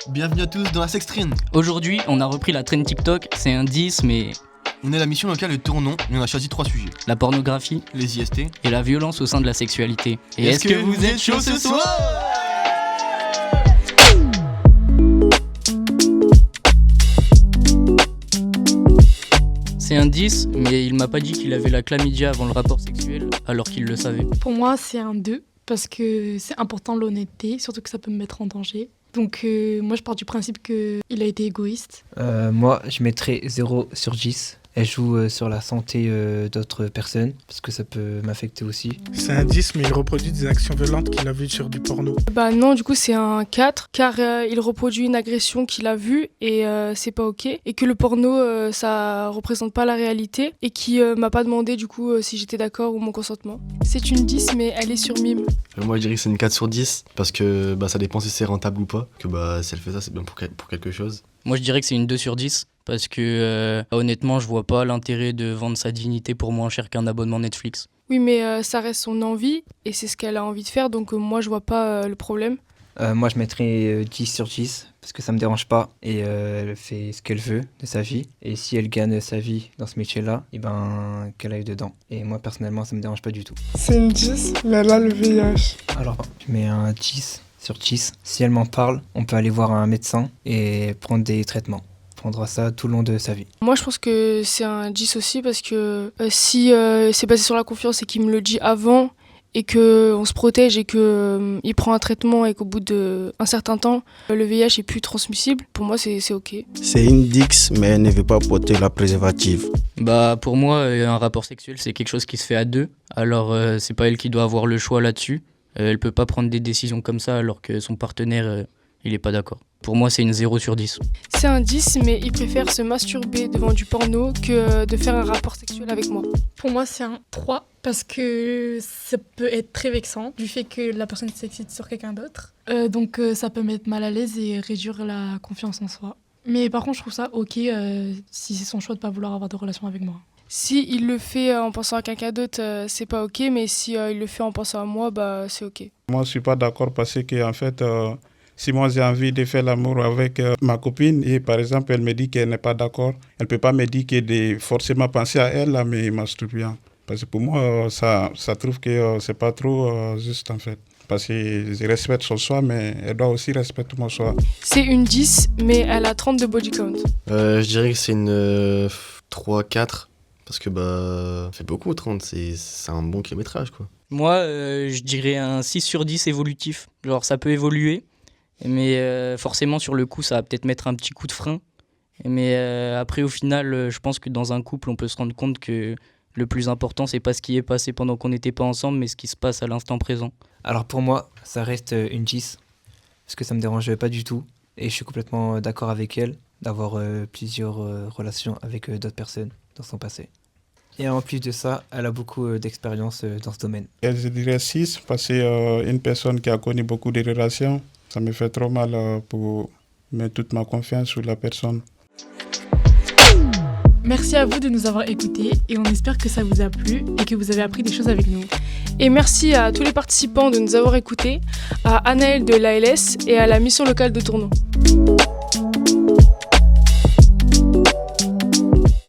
Bienvenue à tous dans la Sextrine. Aujourd'hui, on a repris la trend TikTok, c'est un 10, mais On est la mission locale de Tournon et on a choisi 3 sujets. la pornographie Les IST. et la violence au sein de la sexualité. Et Est-ce que vous êtes chaud ce soir? C'est un 10, mais il m'a pas dit qu'il avait la chlamydia avant le rapport sexuel, alors qu'il le savait. Pour moi, c'est un 2 parce que c'est important l'honnêteté, surtout que ça peut me mettre en danger. Donc moi, je pars du principe qu'il a été égoïste. Moi, je mettrais 0 sur 10. Elle joue sur la santé d'autres personnes, parce que ça peut m'affecter aussi. C'est un 10, mais il reproduit des actions violentes qu'il a vues sur du porno. Bah non, du coup c'est un 4, car il reproduit une agression qu'il a vue et c'est pas ok. Et que le porno, ça représente pas la réalité et qui m'a pas demandé du coup si j'étais d'accord ou mon consentement. C'est une 10, mais elle est sur mime. Moi je dirais que c'est une 4 sur 10 parce que ça dépend si c'est rentable ou pas. Que si elle fait ça, c'est bien pour quelque chose. Moi, je dirais que c'est une 2 sur 10, parce que honnêtement, je vois pas l'intérêt de vendre sa dignité pour moins cher qu'un abonnement Netflix. Oui, mais ça reste son envie et c'est ce qu'elle a envie de faire, donc moi je vois pas le problème. Moi, je mettrais 10 sur 10, parce que ça me dérange pas, et elle fait ce qu'elle veut de sa vie. Et si elle gagne sa vie dans ce métier-là, qu'elle aille dedans. Et moi, personnellement, ça me dérange pas du tout. C'est une 10, mais elle a le VIH. Alors, je mets un 10 sur 10. Si elle m'en parle, on peut aller voir un médecin et prendre des traitements. Prendra ça tout le long de sa vie. Moi je pense que c'est un 10 aussi parce que si c'est basé sur la confiance et qu'il me le dit avant et qu'on se protège et qu'il prend un traitement et qu'au bout d'un certain temps, le VIH est plus transmissible, pour moi c'est ok. C'est une Dix, mais elle ne veut pas porter la préservative. Pour moi, un rapport sexuel, c'est quelque chose qui se fait à deux. Alors, c'est pas elle qui doit avoir le choix là-dessus. Elle peut pas prendre des décisions comme ça alors que son partenaire, il est pas d'accord. Pour moi, c'est une 0 sur 10. C'est un 10, mais il préfère se masturber devant du porno que de faire un rapport sexuel avec moi. Pour moi, c'est un 3 parce que ça peut être très vexant du fait que la personne s'excite sur quelqu'un d'autre. Donc ça peut mettre mal à l'aise et réduire la confiance en soi. Mais par contre, je trouve ça ok si c'est son choix de pas vouloir avoir de relation avec moi. Si il le fait en pensant à quelqu'un d'autre, c'est pas ok, mais si il le fait en pensant à moi, c'est ok. Moi, je suis pas d'accord parce que, en fait, si moi j'ai envie de faire l'amour avec ma copine et par exemple elle me dit qu'elle n'est pas d'accord, elle peut pas me dire que de forcément penser à elle là, mais masturber. Parce que pour moi, ça trouve que c'est pas trop juste en fait. Parce que je respecte son choix, mais elle doit aussi respecter mon choix. C'est une 10, mais elle a 30 de body count. Je dirais que c'est une 3-4 parce que c'est beaucoup 30, c'est un bon kilométrage quoi. Moi, je dirais un 6 sur 10 évolutif. Genre, ça peut évoluer, mais forcément, sur le coup, ça va peut-être mettre un petit coup de frein. Mais après, au final, je pense que dans un couple, on peut se rendre compte que le plus important, c'est pas ce qui est passé pendant qu'on n'était pas ensemble, mais ce qui se passe à l'instant présent. Alors pour moi, ça reste une 10, parce que ça me dérange pas du tout. Et je suis complètement d'accord avec elle d'avoir plusieurs relations avec d'autres personnes dans son passé. Et en plus de ça, elle a beaucoup d'expérience dans ce domaine. Et je dirais 6 parce que une personne qui a connu beaucoup de relations, ça me fait trop mal pour mettre toute ma confiance sur la personne. Merci à vous de nous avoir écoutés et on espère que ça vous a plu et que vous avez appris des choses avec nous. Et merci à tous les participants de nous avoir écoutés, à Anaël de l'ALS et à la mission locale de Tournon.